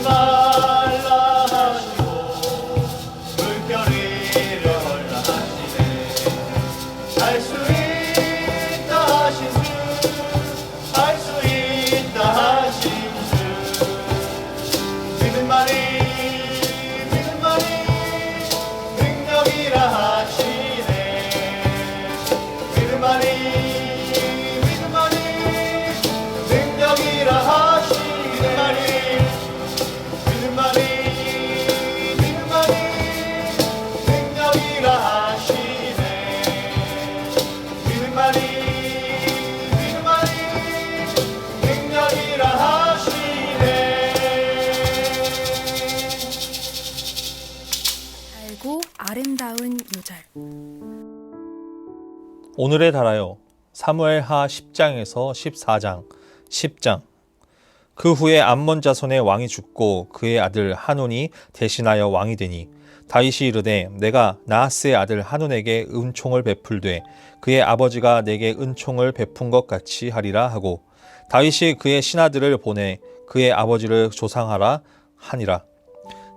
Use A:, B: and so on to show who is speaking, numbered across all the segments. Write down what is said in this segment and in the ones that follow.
A: 말라 하시고 물결이 려라 하시네. 할 수 있다 하신 주, 할 수 있다 하신 주, 믿음만이 능력이라 하시네. 믿음만이 능력이라 하시네. 믿음만이 능력이라 하시네. 믿음만이 능력이라 하시네.
B: 달고 아름다운 요절.
C: 오늘의 달아요. 사무엘하 10장에서 14장. 10장. 그 후에 암몬 자손의 왕이 죽고 그의 아들 한온이 대신하여 왕이 되니 다윗이 이르되 내가 나하스의 아들 한온에게 은총을 베풀되 그의 아버지가 내게 은총을 베푼 것 같이 하리라 하고 다윗이 그의 신하들을 보내 그의 아버지를 조상하라 하니라.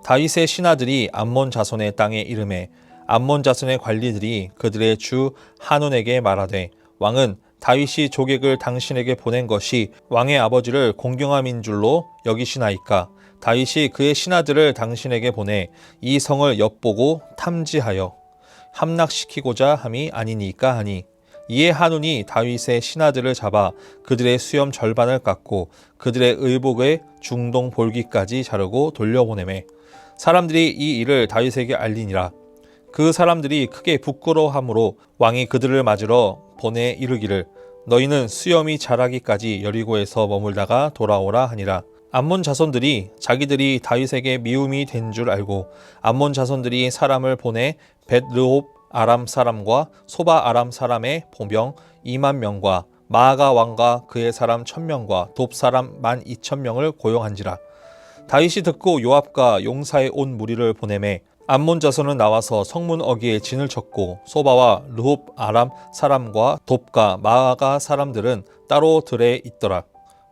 C: 다윗의 신하들이 암몬 자손의 땅에 이르매 암몬 자손의 관리들이 그들의 주 한온에게 말하되 왕은 다윗이 조객을 당신에게 보낸 것이 왕의 아버지를 공경함인 줄로 여기시나이까. 다윗이 그의 신하들을 당신에게 보내 이 성을 엿보고 탐지하여 함락시키고자 함이 아니니까 하니. 이에 한온이 다윗의 신하들을 잡아 그들의 수염 절반을 깎고 그들의 의복의 중동 볼기까지 자르고 돌려보내매 사람들이 이 일을 다윗에게 알리니라. 그 사람들이 크게 부끄러워함으로 왕이 그들을 맞으러 보내 이르기를 너희는 수염이 자라기까지 여리고에서 머물다가 돌아오라 하니라. 암몬 자손들이 자기들이 다윗에게 미움이 된 줄 알고 암몬 자손들이 사람을 보내 벳르홉 아람 사람과 소바 아람 사람의 보병 2만 명과 마아가 왕과 그의 사람 1000명과 돕 사람 12,000명을 고용한지라. 다윗이 듣고 요압과 용사의 온 무리를 보내매 암몬 자손은 나와서 성문 어귀에 진을 쳤고 소바와 르홉 아람 사람과 돕과 마아가 사람들은 따로 들에 있더라.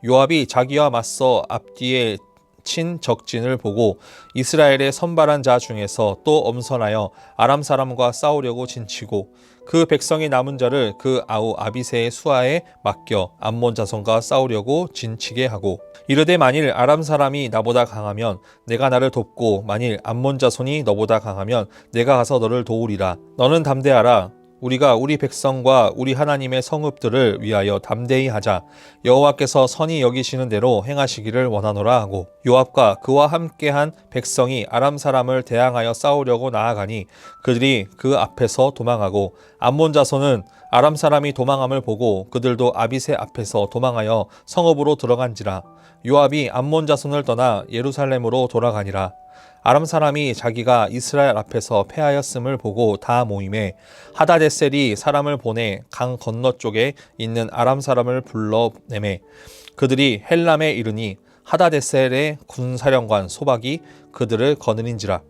C: 요압이 자기와 맞서 앞뒤에 친 적진을 보고 이스라엘의 선발한 자 중에서 또 엄선하여 아람 사람과 싸우려고 진치고 그 백성이 남은 자를 그 아우 아비새의 수하에 맡겨 암몬 자손과 싸우려고 진치게 하고 이르되 만일 아람 사람이 나보다 강하면 내가 나를 돕고 만일 암몬 자손이 너보다 강하면 내가 가서 너를 도우리라. 너는 담대하라. 우리가 우리 백성과 우리 하나님의 성읍들을 위하여 담대히 하자. 여호와께서 선히 여기시는 대로 행하시기를 원하노라 하고 요압과 그와 함께한 백성이 아람 사람을 대항하여 싸우려고 나아가니 그들이 그 앞에서 도망하고 암몬 자손은 아람 사람이 도망함을 보고 그들도 아비새 앞에서 도망하여 성읍으로 들어간지라. 요압이 암몬 자손을 떠나 예루살렘으로 돌아가니라. 아람 사람이 자기가 이스라엘 앞에서 패하였음을 보고 다 모임에 하다데셀이 사람을 보내 강 건너쪽에 있는 아람 사람을 불러내매 그들이 헬람에 이르니 하다데셀의 군사령관 소박이 그들을 거느린지라.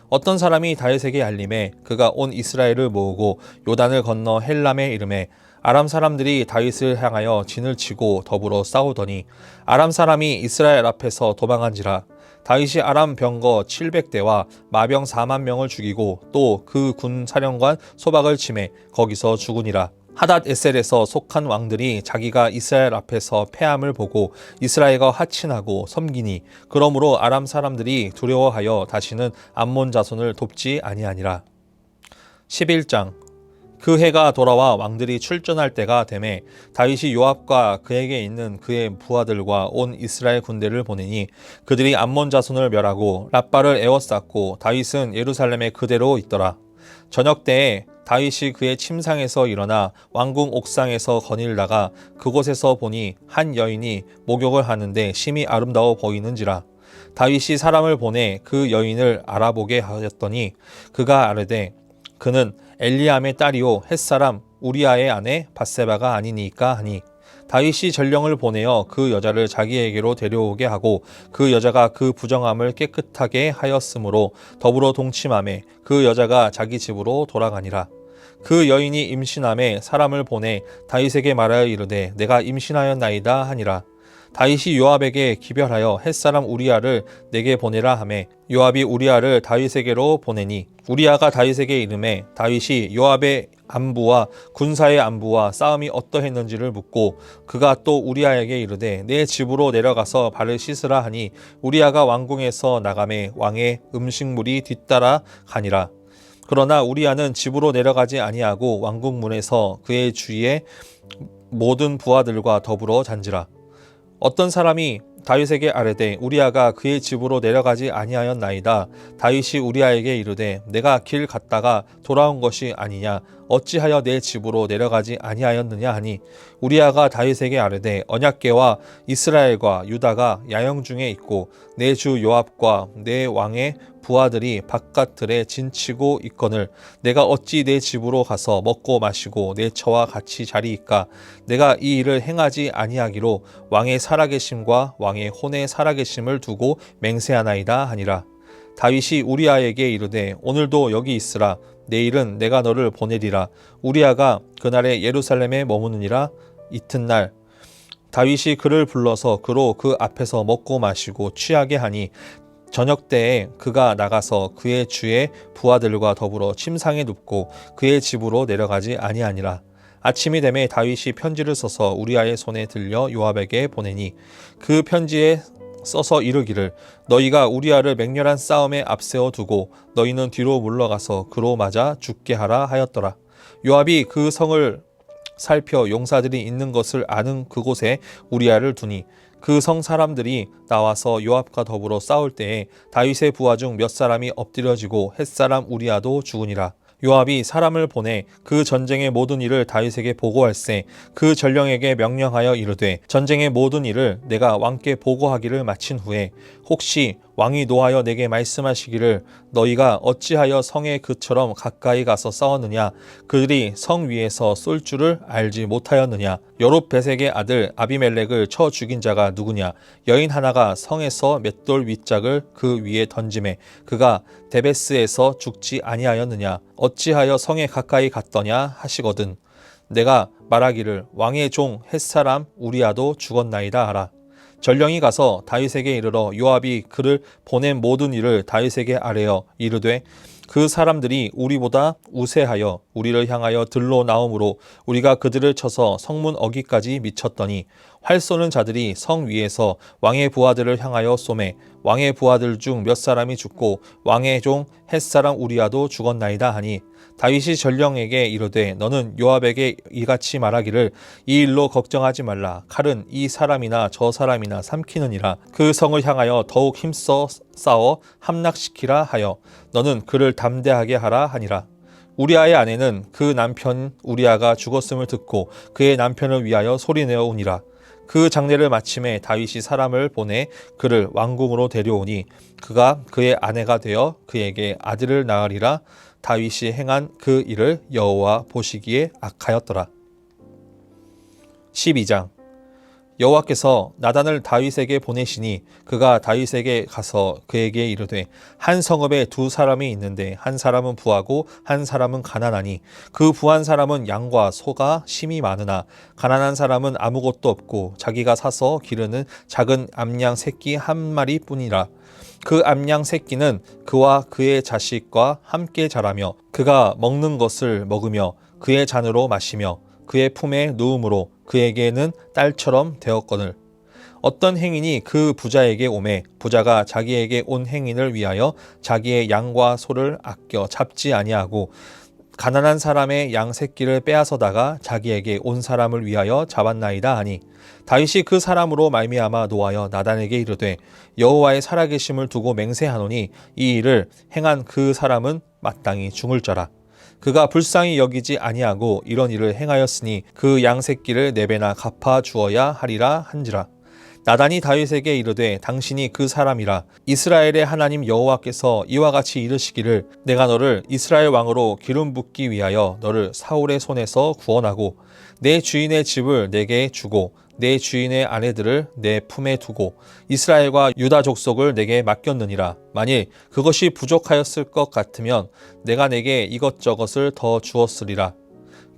C: 어떤 사람이 다윗에게 알림해 그가 온 이스라엘을 모으고 요단을 건너 헬람에 이르매 아람 사람들이 다윗을 향하여 진을 치고 더불어 싸우더니 아람 사람이 이스라엘 앞에서 도망한지라. 다윗이 아람 병거 700대와 마병 4만 명을 죽이고 또 그 군 사령관 소박을 치매 거기서 죽으니라. 하닷에셀에서 속한 왕들이 자기가 이스라엘 앞에서 패함을 보고 이스라엘과 하친하고 섬기니 그러므로 아람 사람들이 두려워하여 다시는 암몬 자손을 돕지 아니하니라. 11장. 그 해가 돌아와 왕들이 출전할 때가 되매 다윗이 요압과 그에게 있는 그의 부하들과 온 이스라엘 군대를 보내니 그들이 암몬 자손을 멸하고 랍바를 에워쌌고 다윗은 예루살렘에 그대로 있더라. 저녁 때에 다윗이 그의 침상에서 일어나 왕궁 옥상에서 거닐다가 그곳에서 보니 한 여인이 목욕을 하는데 심히 아름다워 보이는지라. 다윗이 사람을 보내 그 여인을 알아보게 하였더니 그가 아뢰되 그는 엘리암의 딸이요 햇사람 우리아의 아내 밧세바가 아니니까 하니 다윗이 전령을 보내어 그 여자를 자기에게로 데려오게 하고 그 여자가 그 부정함을 깨끗하게 하였으므로 더불어 동침하매 그 여자가 자기 집으로 돌아가니라. 그 여인이 임신함에 사람을 보내 다윗에게 말하여 이르되 내가 임신하였나이다 하니라. 다윗이 요압에게 기별하여 햇사람 우리아를 내게 보내라 하매 요압이 우리아를 다윗에게로 보내니 우리아가 다윗에게 이르매 다윗이 요압의 안부와 군사의 안부와 싸움이 어떠했는지를 묻고 그가 또 우리아에게 이르되 내 집으로 내려가서 발을 씻으라 하니 우리아가 왕궁에서 나가매 왕의 음식물이 뒤따라 가니라. 그러나 우리아는 집으로 내려가지 아니하고 왕궁 문에서 그의 주위에 모든 부하들과 더불어 잔지라. 어떤 사람이 다윗에게 아뢰되 우리아가 그의 집으로 내려가지 아니하였나이다. 다윗이 우리아에게 이르되 내가 길 갔다가 돌아온 것이 아니냐 어찌하여 내 집으로 내려가지 아니하였느냐 하니 우리아가 다윗에게 아뢰되 언약궤와 이스라엘과 유다가 야영 중에 있고 내 주 요압과 내 왕의 부하들이 바깥들에 진치고 있거늘 내가 어찌 내 집으로 가서 먹고 마시고 내 처와 같이 자리이까. 내가 이 일을 행하지 아니하기로 왕의 살아계심과 왕의 혼의 살아계심을 두고 맹세하나이다 하니라. 다윗이 우리아에게 이르되 오늘도 여기 있으라. 내일은 내가 너를 보내리라. 우리아가 그날에 예루살렘에 머무느니라. 이튿날 다윗이 그를 불러서 그로 그 앞에서 먹고 마시고 취하게 하니 저녁 때에 그가 나가서 그의 주의 부하들과 더불어 침상에 눕고 그의 집으로 내려가지 아니하니라. 아침이 되매 다윗이 편지를 써서 우리아의 손에 들려 요압에게 보내니 그 편지에 써서 이르기를 너희가 우리아를 맹렬한 싸움에 앞세워 두고 너희는 뒤로 물러가서 그로 맞아 죽게 하라 하였더라. 요압이 그 성을 살펴 용사들이 있는 것을 아는 그곳에 우리아를 두니 그 성 사람들이 나와서 요압과 더불어 싸울 때에 다윗의 부하 중 몇 사람이 엎드려지고 햇사람 우리아도 죽으니라. 요압이 사람을 보내 그 전쟁의 모든 일을 다윗에게 보고할세 그 전령에게 명령하여 이르되 전쟁의 모든 일을 내가 왕께 보고하기를 마친 후에 혹시 왕이 노하여 내게 말씀하시기를 너희가 어찌하여 성에 그처럼 가까이 가서 싸웠느냐 그들이 성 위에서 쏠 줄을 알지 못하였느냐 여롯베색의 아들 아비멜렉을 쳐 죽인 자가 누구냐 여인 하나가 성에서 맷돌 윗짝을 그 위에 던지매 그가 데베스에서 죽지 아니하였느냐 어찌하여 성에 가까이 갔더냐 하시거든 내가 말하기를 왕의 종 햇사람 우리아도 죽었나이다 하라. 전령이 가서 다윗에게 이르러 요압이 그를 보낸 모든 일을 다윗에게 아뢰어 이르되 그 사람들이 우리보다 우세하여 우리를 향하여 들로 나오므로 우리가 그들을 쳐서 성문 어기까지 미쳤더니 활 쏘는 자들이 성 위에서 왕의 부하들을 향하여 쏘매 왕의 부하들 중 몇 사람이 죽고 왕의 종 햇사람 우리아도 죽었나이다 하니 다윗이 전령에게 이르되 너는 요압에게 이같이 말하기를 이 일로 걱정하지 말라. 칼은 이 사람이나 저 사람이나 삼키느니라. 그 성을 향하여 더욱 힘써 싸워 함락시키라 하여 너는 그를 담대하게 하라 하니라. 우리아의 아내는 그 남편 우리아가 죽었음을 듣고 그의 남편을 위하여 소리내어 우니라. 그 장례를 마침에 다윗이 사람을 보내 그를 왕궁으로 데려오니 그가 그의 아내가 되어 그에게 아들을 낳으리라. 다윗이 행한 그 일을 여호와 보시기에 악하였더라. 12장 여호와께서 나단을 다윗에게 보내시니 그가 다윗에게 가서 그에게 이르되 한 성읍에 두 사람이 있는데 한 사람은 부하고 한 사람은 가난하니 그 부한 사람은 양과 소가 심이 많으나 가난한 사람은 아무것도 없고 자기가 사서 기르는 작은 암양 새끼 한 마리뿐이라. 그 암양 새끼는 그와 그의 자식과 함께 자라며 그가 먹는 것을 먹으며 그의 잔으로 마시며 그의 품에 누움으로 그에게는 딸처럼 되었거늘 어떤 행인이 그 부자에게 오매 부자가 자기에게 온 행인을 위하여 자기의 양과 소를 아껴 잡지 아니하고 가난한 사람의 양 새끼를 빼앗아다가 자기에게 온 사람을 위하여 잡았나이다 하니 다윗이 그 사람으로 말미암아 노하여 나단에게 이르되 여호와의 살아계심을 두고 맹세하노니 이 일을 행한 그 사람은 마땅히 죽을 자라. 그가 불쌍히 여기지 아니하고 이런 일을 행하였으니 그 양 새끼를 네 배나 갚아 주어야 하리라 한지라. 나단이 다윗에게 이르되 당신이 그 사람이라. 이스라엘의 하나님 여호와께서 이와 같이 이르시기를 내가 너를 이스라엘 왕으로 기름 붓기 위하여 너를 사울의 손에서 구원하고 내 주인의 집을 내게 주고 내 주인의 아내들을 내 품에 두고 이스라엘과 유다 족속을 내게 맡겼느니라. 만일 그것이 부족하였을 것 같으면 내가 내게 이것저것을 더 주었으리라.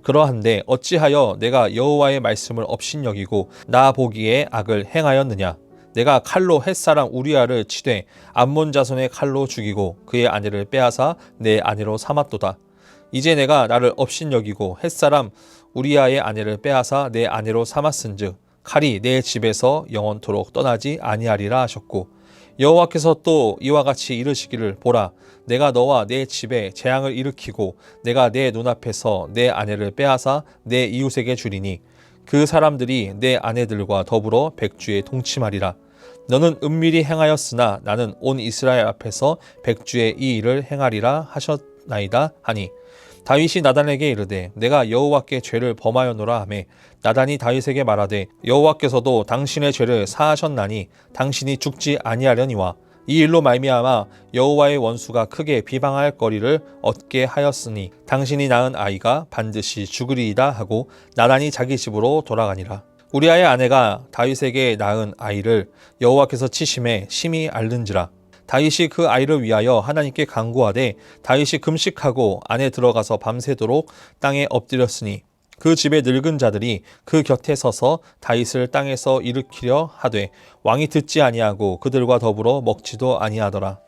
C: 그러한데 어찌하여 내가 여호와의 말씀을 업신여기고 나 보기에 악을 행하였느냐? 내가 칼로 햇사람 우리아를 치되 암몬 자손의 칼로 죽이고 그의 아내를 빼앗아 내 아내로 삼았도다. 이제 내가 나를 업신여기고 햇사람 우리아의 아내를 빼앗아 내 아내로 삼았은즉 칼이 내 집에서 영원토록 떠나지 아니하리라 하셨고, 여호와께서 또 이와 같이 이르시기를 보라, 내가 너와 내 집에 재앙을 일으키고 내가 내 눈앞에서 내 아내를 빼앗아 내 이웃에게 주리니 그 사람들이 내 아내들과 더불어 백주에 동침하리라. 너는 은밀히 행하였으나 나는 온 이스라엘 앞에서 백주의 이 일을 행하리라 하셨나이다 하니, 다윗이 나단에게 이르되 내가 여호와께 죄를 범하였노라 하매, 나단이 다윗에게 말하되 여호와께서도 당신의 죄를 사하셨나니 당신이 죽지 아니하려니와 이 일로 말미암아 여호와의 원수가 크게 비방할 거리를 얻게 하였으니 당신이 낳은 아이가 반드시 죽으리이다 하고 나단이 자기 집으로 돌아가니라. 우리아의 아내가 다윗에게 낳은 아이를 여호와께서 치심에 심히 앓는지라. 다윗이 그 아이를 위하여 하나님께 간구하되 다윗이 금식하고 안에 들어가서 밤새도록 땅에 엎드렸으니 그 집의 늙은 자들이 그 곁에 서서 다윗을 땅에서 일으키려 하되 왕이 듣지 아니하고 그들과 더불어 먹지도 아니하더라.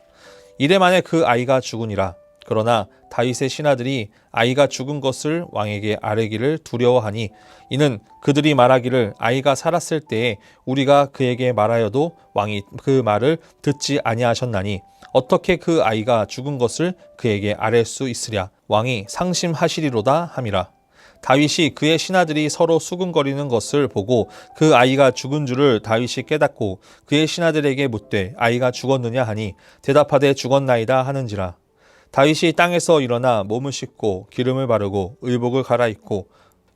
C: 이래 만에 그 아이가 죽으니라. 그러나 다윗의 신하들이 아이가 죽은 것을 왕에게 아뢰기를 두려워하니, 이는 그들이 말하기를 아이가 살았을 때에 우리가 그에게 말하여도 왕이 그 말을 듣지 아니하셨나니 어떻게 그 아이가 죽은 것을 그에게 아뢰 수 있으랴. 왕이 상심하시리로다 함이라. 다윗이 그의 신하들이 서로 수군거리는 것을 보고 그 아이가 죽은 줄을 다윗이 깨닫고 그의 신하들에게 묻되 아이가 죽었느냐 하니 대답하되 죽었나이다 하는지라. 다윗이 땅에서 일어나 몸을 씻고 기름을 바르고 의복을 갈아입고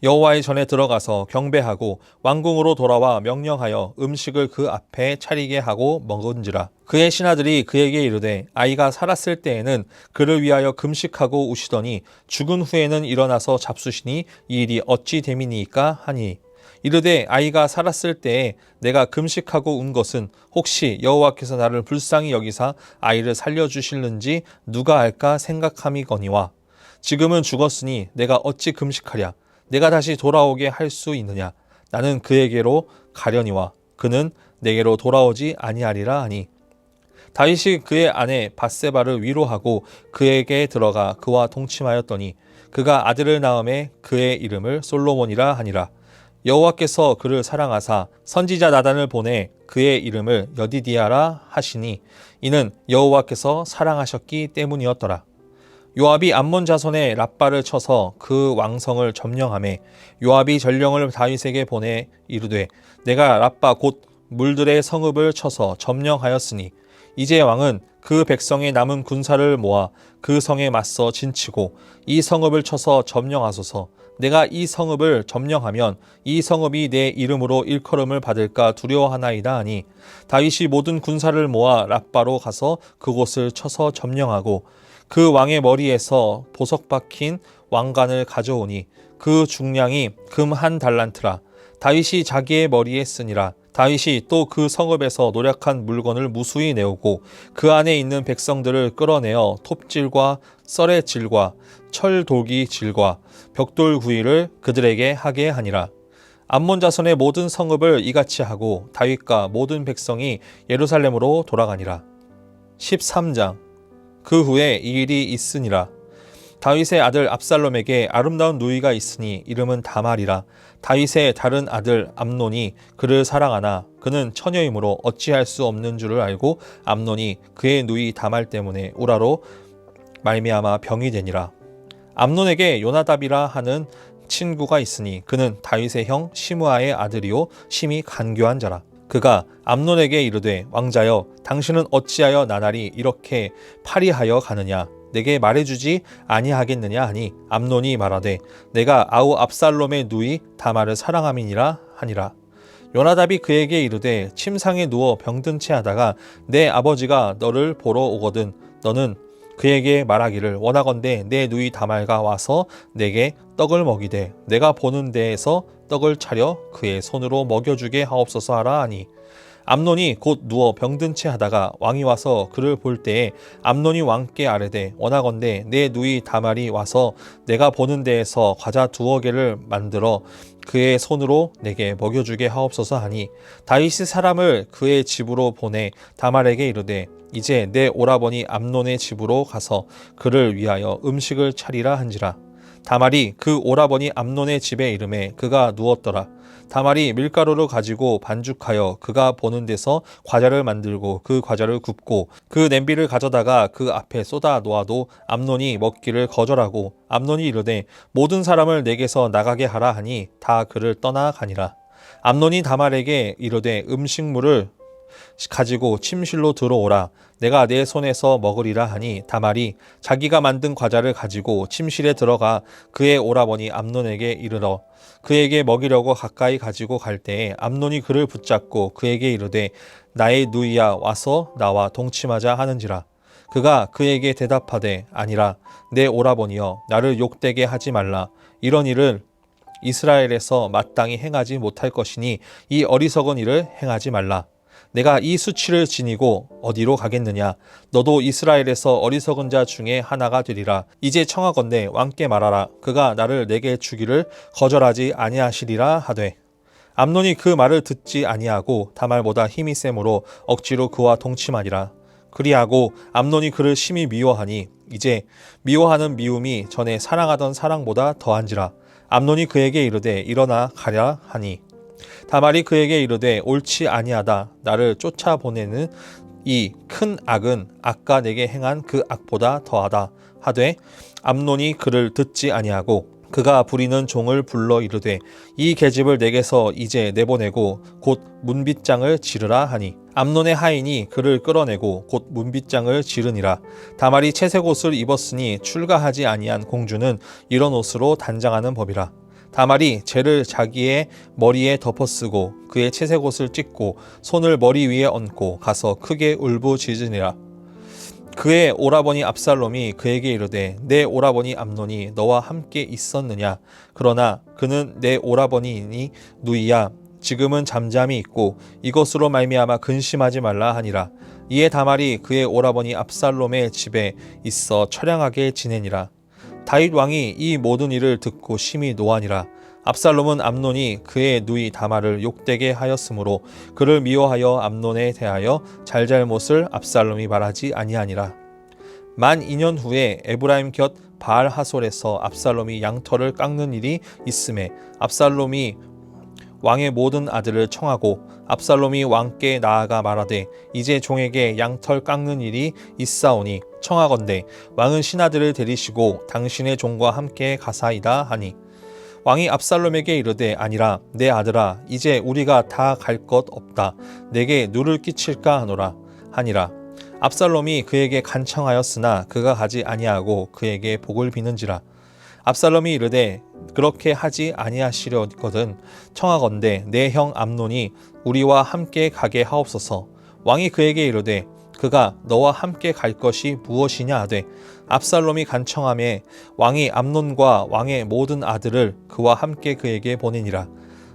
C: 여호와의 전에 들어가서 경배하고 왕궁으로 돌아와 명령하여 음식을 그 앞에 차리게 하고 먹은지라. 그의 신하들이 그에게 이르되 아이가 살았을 때에는 그를 위하여 금식하고 우시더니 죽은 후에는 일어나서 잡수시니 이 일이 어찌 됨이니이까 하니, 이르되 아이가 살았을 때에 내가 금식하고 운 것은 혹시 여호와께서 나를 불쌍히 여기사 아이를 살려주실는지 누가 알까 생각함이거니와, 지금은 죽었으니 내가 어찌 금식하랴. 내가 다시 돌아오게 할 수 있느냐. 나는 그에게로 가려니와 그는 내게로 돌아오지 아니하리라 하니, 다윗이 그의 아내 밧세바를 위로하고 그에게 들어가 그와 동침하였더니 그가 아들을 낳음에 그의 이름을 솔로몬이라 하니라. 여호와께서 그를 사랑하사 선지자 나단을 보내 그의 이름을 여디디아라 하시니 이는 여호와께서 사랑하셨기 때문이었더라. 요압이 암몬 자손의 랍바를 쳐서 그 왕성을 점령하매 요압이 전령을 다윗에게 보내 이르되 내가 랍바 곧 물들의 성읍을 쳐서 점령하였으니 이제 왕은 그 백성의 남은 군사를 모아 그 성에 맞서 진치고 이 성읍을 쳐서 점령하소서. 내가 이 성읍을 점령하면 이 성읍이 내 이름으로 일컬음을 받을까 두려워하나이다 하니, 다윗이 모든 군사를 모아 랍바로 가서 그곳을 쳐서 점령하고 그 왕의 머리에서 보석 박힌 왕관을 가져오니 그 중량이 금 1달란트라. 다윗이 자기의 머리에 쓰니라. 다윗이 또 그 성읍에서 노략한 물건을 무수히 내오고 그 안에 있는 백성들을 끌어내어 톱질과 썰의 질과 철돌기 질과 벽돌 구이를 그들에게 하게 하니라. 암몬 자손의 모든 성읍을 이같이 하고 다윗과 모든 백성이 예루살렘으로 돌아가니라. 13장. 그 후에 이 일이 있으니라. 다윗의 아들 압살롬에게 아름다운 누이가 있으니 이름은 다말이라. 다윗의 다른 아들 암논이 그를 사랑하나 그는 처녀이므로 어찌할 수 없는 줄을 알고 암논이 그의 누이 다말 때문에 우라로 말미암아 병이 되니라. 암논에게 요나답이라 하는 친구가 있으니 그는 다윗의 형 시므아의 아들이요 심히 간교한 자라. 그가 암논에게 이르되 왕자여 당신은 어찌하여 나날이 이렇게 파리하여 가느냐. 내게 말해주지 아니하겠느냐 하니 암논이 말하되 내가 아우 압살롬의 누이 다말을 사랑함이니라 하니라. 요나답이 그에게 이르되 침상에 누워 병든 채 하다가 내 아버지가 너를 보러 오거든 너는 그에게 말하기를 원하건대 내 누이 다말가 와서 내게 떡을 먹이되 내가 보는 데에서 떡을 차려 그의 손으로 먹여주게 하옵소서 하라 하니, 암논이 곧 누워 병든 채 하다가 왕이 와서 그를 볼 때에 암논이 왕께 아뢰되 원하건대 내 누이 다말이 와서 내가 보는 데에서 과자 2개를 만들어 그의 손으로 내게 먹여주게 하옵소서 하니 다윗이 사람을 그의 집으로 보내 다말에게 이르되 이제 내 오라버니 암논의 집으로 가서 그를 위하여 음식을 차리라 한지라. 다말이 그 오라버니 암논의 집에 이르매 그가 누웠더라. 다말이 밀가루를 가지고 반죽하여 그가 보는 데서 과자를 만들고 그 과자를 굽고 그 냄비를 가져다가 그 앞에 쏟아 놓아도 암논이 먹기를 거절하고 암논이 이르되 모든 사람을 내게서 나가게 하라 하니 다 그를 떠나 가니라. 암논이 다말에게 이르되 음식물을 가지고 침실로 들어오라. 내가 내 손에서 먹으리라 하니 다말이 자기가 만든 과자를 가지고 침실에 들어가 그의 오라버니 암논에게 이르러 그에게 먹이려고 가까이 가지고 갈 때에 암논이 그를 붙잡고 그에게 이르되 나의 누이야 와서 나와 동침하자 하는지라. 그가 그에게 대답하되 아니라 내 오라버니여 나를 욕되게 하지 말라. 이런 일을 이스라엘에서 마땅히 행하지 못할 것이니 이 어리석은 일을 행하지 말라. 내가 이 수치를 지니고 어디로 가겠느냐? 너도 이스라엘에서 어리석은 자 중에 하나가 되리라. 이제 청하건대 왕께 말하라. 그가 나를 내게 주기를 거절하지 아니하시리라 하되 암논이 그 말을 듣지 아니하고 다말보다 힘이 세므로 억지로 그와 동침하니라. 그리하고 암논이 그를 심히 미워하니 이제 미워하는 미움이 전에 사랑하던 사랑보다 더한지라. 암논이 그에게 이르되 일어나 가랴 하니 다말이 그에게 이르되 옳지 아니하다. 나를 쫓아보내는 이 큰 악은 아까 내게 행한 그 악보다 더하다 하되 암논이 그를 듣지 아니하고 그가 부리는 종을 불러 이르되 이 계집을 내게서 이제 내보내고 곧 문빗장을 지르라 하니 암논의 하인이 그를 끌어내고 곧 문빗장을 지르니라. 다말이 채색 옷을 입었으니 출가하지 아니한 공주는 이런 옷으로 단장하는 법이라. 다말이 재를 자기의 머리에 덮어쓰고 그의 채색 옷을 찢고 손을 머리 위에 얹고 가서 크게 울부짖으니라. 그의 오라버니 압살롬이 그에게 이르되 내 오라버니 암논이 너와 함께 있었느냐? 그러나 그는 내 오라버니이니 누이야. 지금은 잠잠히 있고 이것으로 말미암아 근심하지 말라 하니라. 이에 다말이 그의 오라버니 압살롬의 집에 있어 처량하게 지내니라. 다윗 왕이 이 모든 일을 듣고 심히 노하니라. 압살롬은 암논이 그의 누이 다말을 욕되게 하였으므로 그를 미워하여 암논에 대하여 잘잘못을 압살롬이 말하지 아니하니라. 만 2년 후에 에브라임 곁 바알 하솔에서 압살롬이 양털을 깎는 일이 있음에 압살롬이 왕의 모든 아들을 청하고 압살롬이 왕께 나아가 말하되 이제 종에게 양털 깎는 일이 있사오니 청하건대 왕은 신하들을 데리시고 당신의 종과 함께 가사이다 하니 왕이 압살롬에게 이르되 아니라 내 아들아 이제 우리가 다 갈 것 없다. 내게 누를 끼칠까 하노라 하니라. 압살롬이 그에게 간청하였으나 그가 가지 아니하고 그에게 복을 비는지라. 압살롬이 이르되 그렇게 하지 아니하시려거든 청하건대 내 형 암논이 우리와 함께 가게 하옵소서. 왕이 그에게 이르되 그가 너와 함께 갈 것이 무엇이냐 하되 압살롬이 간청하매 왕이 암논과 왕의 모든 아들을 그와 함께 그에게 보내니라.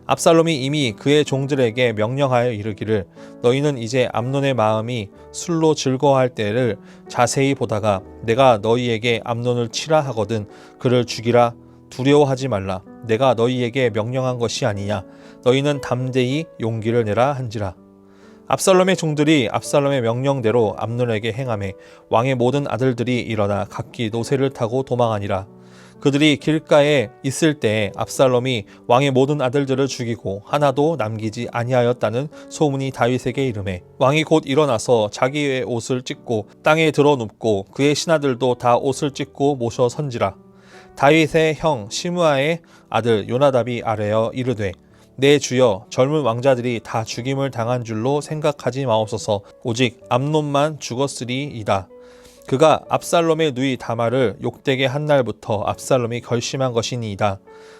C: 압살롬이 이미 그의 종들에게 명령하여 이르기를 너희는 이제 암논의 마음이 술로 즐거워할 때를 자세히 보다가 내가 너희에게 암논을 치라 하거든 그를 죽이라. 두려워하지 말라. 내가 너희에게 명령한 것이 아니냐. 너희는 담대히 용기를 내라 한지라. 압살롬의 종들이 압살롬의 명령대로 암논에게 행하매 왕의 모든 아들들이 일어나 각기 노새를 타고 도망하니라. 그들이 길가에 있을 때에 압살롬이 왕의 모든 아들들을 죽이고 하나도 남기지 아니하였다는 소문이 다윗에게 이르매 왕이 곧 일어나서 자기의 옷을 찢고 땅에 들어 눕고 그의 신하들도 다 옷을 찢고 모셔 선지라. 다윗의 형 시므아의 아들 요나답이 아뢰어 이르되 내 주여 젊은 왕자들이 다 죽임을 당한 줄로 생각하지 마옵소서. 오직 암논만 죽었으리이다. 그가 압살롬의 누이 다말을 욕되게 한 날부터 압살롬이 결심한 것이니이다.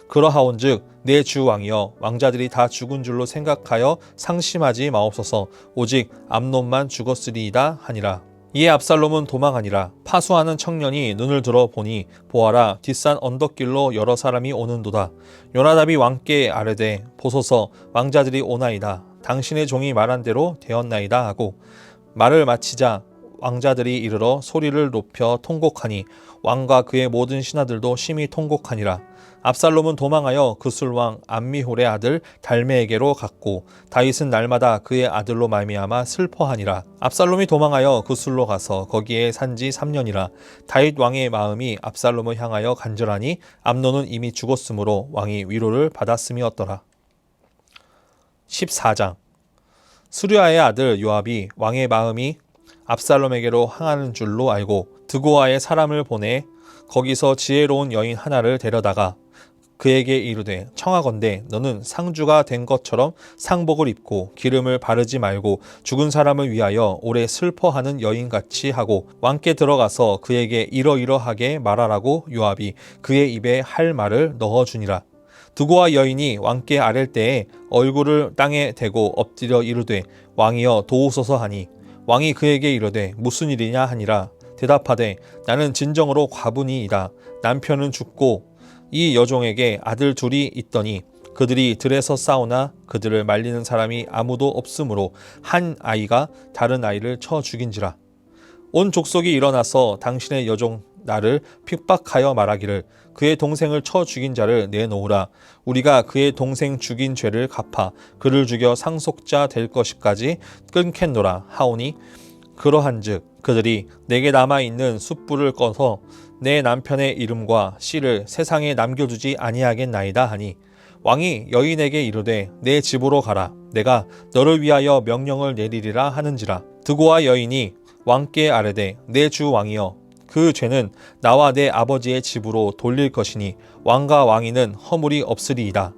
C: 그러하온즉 내 주 왕이여 왕자들이 다 죽은 줄로 생각하여 상심하지 마옵소서. 오직 암논만 죽었으리이다 하니라. 이에 압살롬은 도망하니라. 파수하는 청년이 눈을 들어 보니 보아라 뒷산 언덕길로 여러 사람이 오는도다. 요나답이 왕께 아뢰되 보소서 왕자들이 오나이다. 당신의 종이 말한 대로 되었나이다 하고 말을 마치자 왕자들이 이르러 소리를 높여 통곡하니 왕과 그의 모든 신하들도 심히 통곡하니라. 압살롬은 도망하여 그술왕 암미홀의 아들 달메에게로 갔고 다윗은 날마다 그의 아들로 말미암아 슬퍼하니라. 압살롬이 도망하여 그술로 가서 거기에 산지 3년이라. 다윗 왕의 마음이 압살롬을 향하여 간절하니 암논은 이미 죽었으므로 왕이 위로를 받았음이었더라. 14장. 수르야의 아들 요압이 왕의 마음이 압살롬에게로 향하는 줄로 알고 드고아의 사람을 보내 거기서 지혜로운 여인 하나를 데려다가 그에게 이르되 청하건대 너는 상주가 된 것처럼 상복을 입고 기름을 바르지 말고 죽은 사람을 위하여 오래 슬퍼하는 여인같이 하고 왕께 들어가서 그에게 이러이러하게 말하라고 요압이 그의 입에 할 말을 넣어주니라. 드고아 여인이 왕께 아랠 때에 얼굴을 땅에 대고 엎드려 이르되 왕이여 도우소서 하니 왕이 그에게 이르되 무슨 일이냐 하니라. 대답하되 나는 진정으로 과부니이다. 남편은 죽고 이 여종에게 아들 둘이 있더니 그들이 들에서 싸우나 그들을 말리는 사람이 아무도 없으므로 한 아이가 다른 아이를 쳐 죽인지라. 온 족속이 일어나서 당신의 여종 나를 핍박하여 말하기를 그의 동생을 쳐 죽인 자를 내놓으라. 우리가 그의 동생 죽인 죄를 갚아 그를 죽여 상속자 될 것이까지 끊겠노라 하오니 그러한즉 그들이 내게 남아있는 숯불을 꺼서 내 남편의 이름과 씨를 세상에 남겨두지 아니하겠나이다 하니 왕이 여인에게 이르되 내 집으로 가라. 내가 너를 위하여 명령을 내리리라 하는지라. 드고아 여인이 왕께 아뢰되 내 주 왕이여 그 죄는 나와 내 아버지의 집으로 돌릴 것이니 왕과 왕이는 허물이 없으리이다.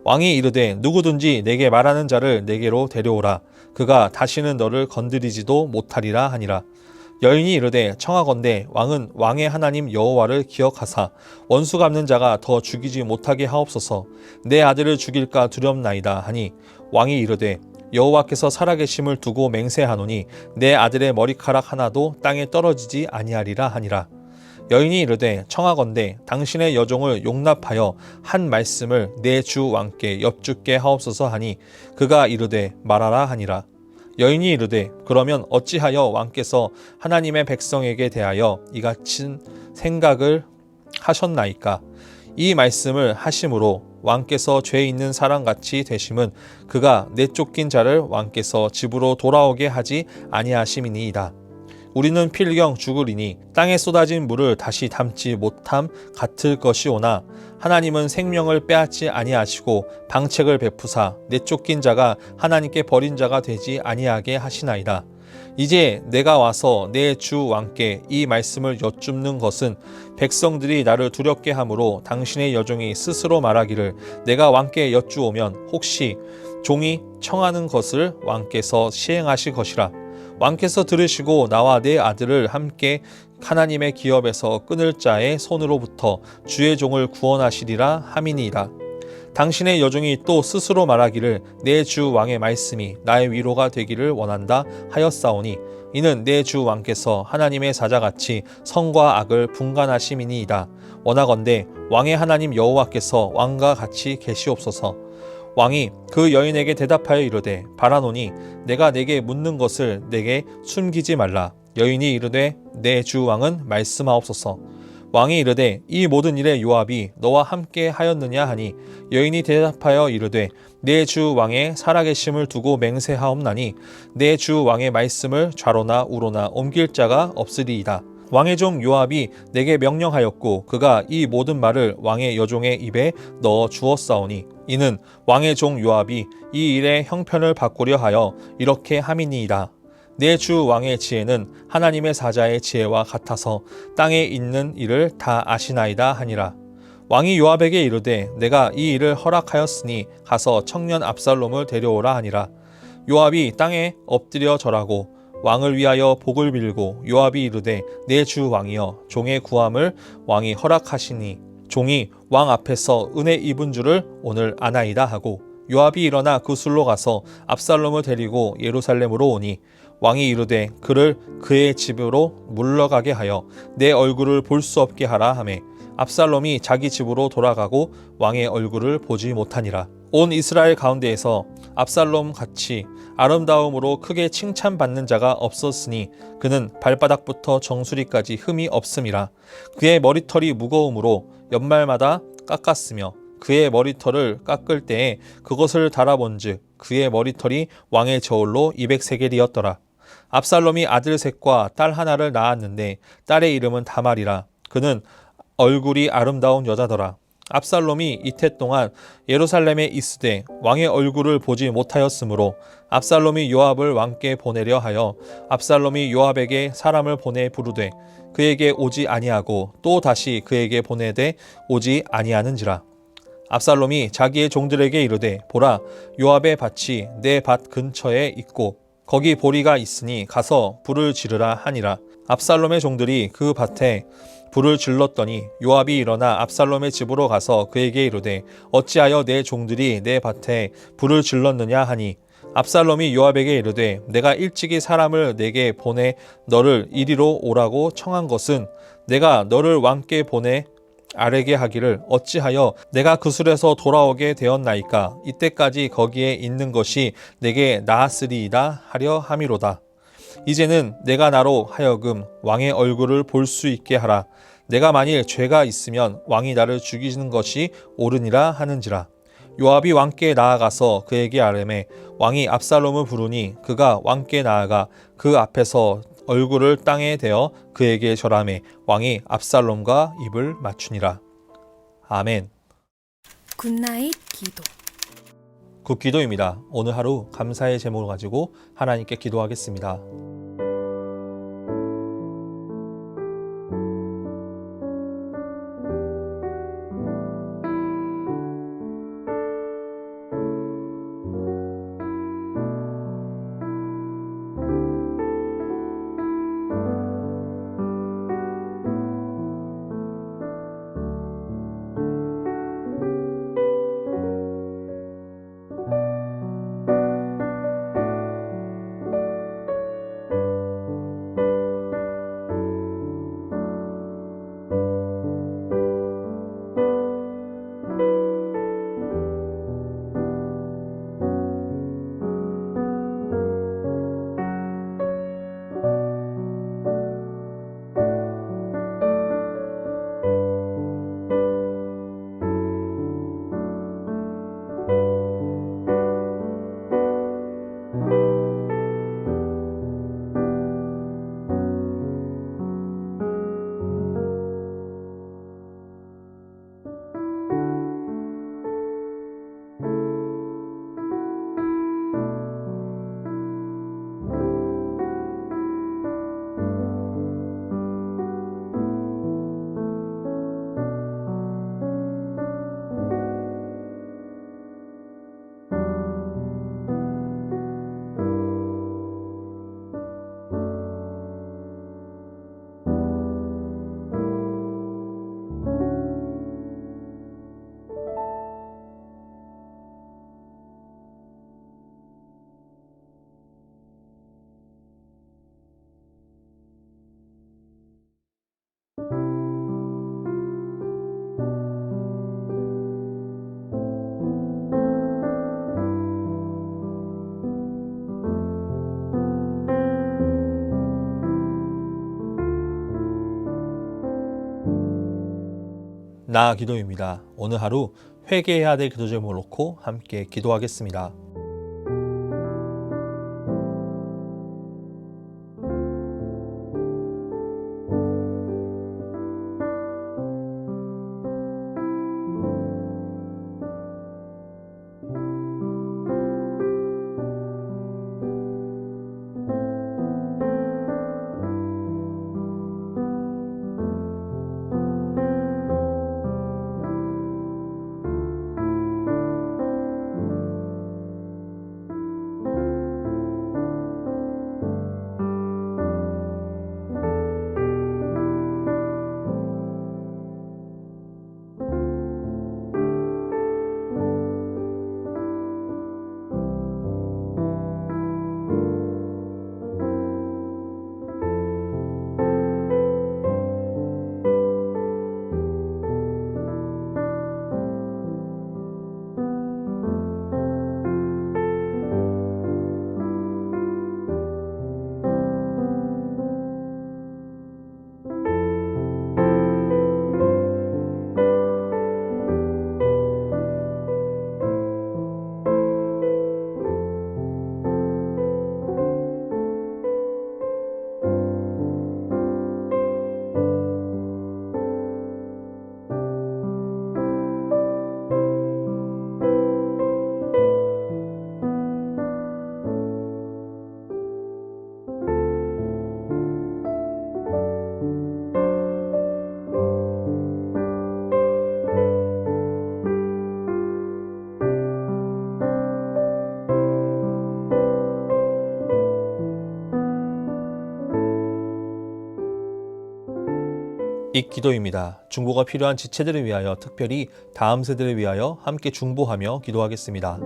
C: 왕이 이르되 누구든지 내게 말하는 자를 내게로 데려오라. 그가 다시는 너를 건드리지도 못하리라 하니라. 여인이 이르되 청하건대 왕은 왕의 하나님 여호와를 기억하사 원수 갚는 자가 더 죽이지 못하게 하옵소서. 내 아들을 죽일까 두렵나이다 하니 왕이 이르되 여호와께서 살아계심을 두고 맹세하노니 내 아들의 머리카락 하나도 땅에 떨어지지 아니하리라 하니라. 여인이 이르되 청하건대 당신의 여종을 용납하여 한 말씀을 내 주 왕께 여쭙게 하옵소서 하니 그가 이르되 말하라 하니라. 여인이 이르되 그러면 어찌하여 왕께서 하나님의 백성에게 대하여 이같은 생각을 하셨나이까. 이 말씀을 하심으로 왕께서 죄 있는 사람같이 되심은 그가 내쫓긴 자를 왕께서 집으로 돌아오게 하지 아니하심이니이다. 우리는 필경 죽으리니 땅에 쏟아진 물을 다시 담지 못함 같을 것이오나 하나님은 생명을 빼앗지 아니하시고 방책을 베푸사 내쫓긴 자가 하나님께 버린 자가 되지 아니하게 하시나이다. 이제 내가 와서 내 주 왕께 이 말씀을 여쭙는 것은 백성들이 나를 두렵게 하므로 당신의 여종이 스스로 말하기를 내가 왕께 여쭈오면 혹시 종이 청하는 것을 왕께서 시행하실 것이라. 왕께서 들으시고 나와 내 아들을 함께 하나님의 기업에서 끊을 자의 손으로부터 주의 종을 구원하시리라 함이니이다. 당신의 여종이 또 스스로 말하기를 내 주 왕의 말씀이 나의 위로가 되기를 원한다 하였사오니 이는 내 주 왕께서 하나님의 사자같이 선과 악을 분간하심이니이다. 원하건대 왕의 하나님 여호와께서 왕과 같이 계시옵소서. 왕이 그 여인에게 대답하여 이르되 바라노니 내가 내게 묻는 것을 내게 숨기지 말라. 여인이 이르되 내 주 왕은 말씀하옵소서. 왕이 이르되 이 모든 일에 요압이 너와 함께 하였느냐 하니 여인이 대답하여 이르되 내 주 왕의 살아계심을 두고 맹세하옵나니 내 주 왕의 말씀을 좌로나 우로나 옮길 자가 없으리이다. 왕의 종 요압이 내게 명령하였고 그가 이 모든 말을 왕의 여종의 입에 넣어 주었사오니 이는 왕의 종 요압이 이 일의 형편을 바꾸려 하여 이렇게 함이니이다. 내 주 왕의 지혜는 하나님의 사자의 지혜와 같아서 땅에 있는 일을 다 아시나이다 하니라. 왕이 요압에게 이르되 내가 이 일을 허락하였으니 가서 청년 압살롬을 데려오라 하니라. 요압이 땅에 엎드려 절하고 왕을 위하여 복을 빌고 요압이 이르되 내 주 왕이여 종의 구함을 왕이 허락하시니 종이 왕 앞에서 은혜 입은 줄을 오늘 아나이다 하고 요압이 일어나 그술로 가서 압살롬을 데리고 예루살렘으로 오니 왕이 이르되 그를 그의 집으로 물러가게 하여 내 얼굴을 볼 수 없게 하라 하매 압살롬이 자기 집으로 돌아가고 왕의 얼굴을 보지 못하니라. 온 이스라엘 가운데에서 압살롬 같이 아름다움으로 크게 칭찬받는 자가 없었으니 그는 발바닥부터 정수리까지 흠이 없음이라. 그의 머리털이 무거움으로 연말마다 깎았으며 그의 머리털을 깎을 때에 그것을 달아본즉 그의 머리털이 왕의 저울로 200세겔이었더라. 압살롬이 아들 셋과 딸 하나를 낳았는데 딸의 이름은 다말이라. 그는 얼굴이 아름다운 여자더라. 압살롬이 이태 동안 예루살렘에 있으되 왕의 얼굴을 보지 못하였으므로 압살롬이 요압을 왕께 보내려 하여 압살롬이 요압에게 사람을 보내 부르되 그에게 오지 아니하고 또 다시 그에게 보내되 오지 아니하는지라. 압살롬이 자기의 종들에게 이르되 보라, 요압의 밭이 내 밭 근처에 있고 거기 보리가 있으니 가서 불을 지르라 하니라. 압살롬의 종들이 그 밭에 불을 질렀더니 요압이 일어나 압살롬의 집으로 가서 그에게 이르되 어찌하여 내 종들이 내 밭에 불을 질렀느냐 하니 압살롬이 요압에게 이르되 내가 일찍이 사람을 내게 보내 너를 이리로 오라고 청한 것은 내가 너를 왕께 보내 아뢰게 하기를 어찌하여 내가 그술에서 돌아오게 되었나이까. 이때까지 거기에 있는 것이 내게 나았으리이다 하려 함이로다. 이제는 내가 나로 하여금 왕의 얼굴을 볼 수 있게 하라. 내가 만일 죄가 있으면 왕이 나를 죽이시는 것이 옳으니라 하는지라. 요압이 왕께 나아가서 그에게 아뢰매 왕이 압살롬을 부르니 그가 왕께 나아가 그 앞에서 얼굴을 땅에 대어 그에게 절하매 왕이 압살롬과 입을 맞추니라. 아멘.
B: 굿나잇 기도.
C: 굿기도입니다. 오늘 하루 감사의 제목을 가지고 하나님께 기도하겠습니다. 나 기도입니다. 오늘 하루 회개해야 될 기도 제목을 놓고 함께 기도하겠습니다. 이 기도입니다. 중보가 필요한 지체들을 위하여, 특별히 다음 세대를 위하여 함께 중보하며 기도하겠습니다.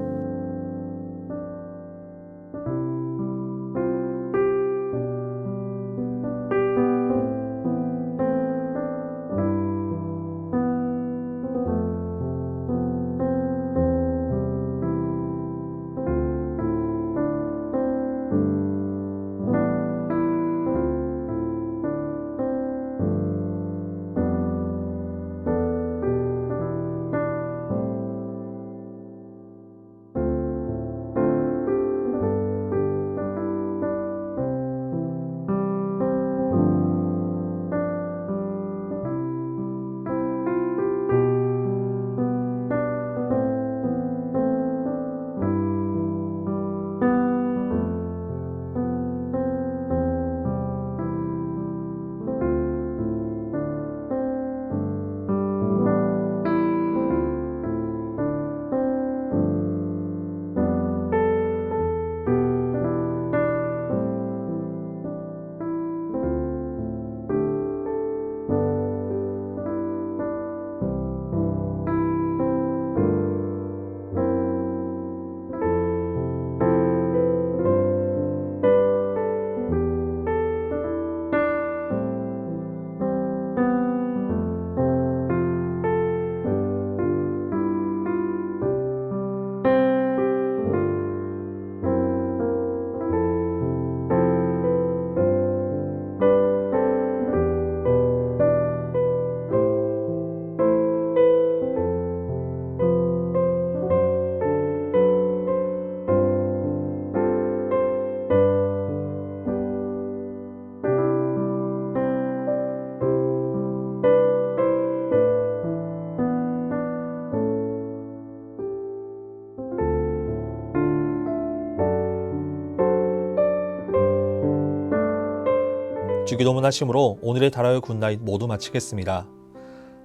C: 주기도문 하심으로 오늘의 다라의 굿나잇 모두 마치겠습니다.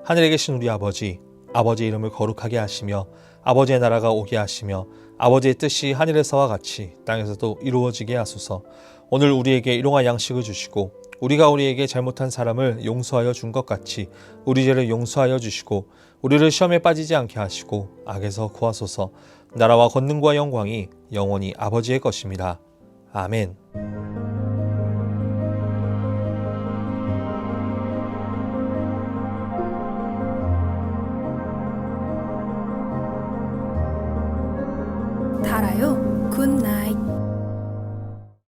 C: 하늘에 계신 우리 아버지, 아버지의 이름을 거룩하게 하시며 아버지의 나라가 오게 하시며 아버지의 뜻이 하늘에서와 같이 땅에서도 이루어지게 하소서. 오늘 우리에게 일용할 양식을 주시고 우리가 우리에게 잘못한 사람을 용서하여 준 것 같이 우리 죄를 용서하여 주시고 우리를 시험에 빠지지 않게 하시고 악에서 구하소서. 나라와 권능과 영광이 영원히 아버지의 것입니다. 아멘.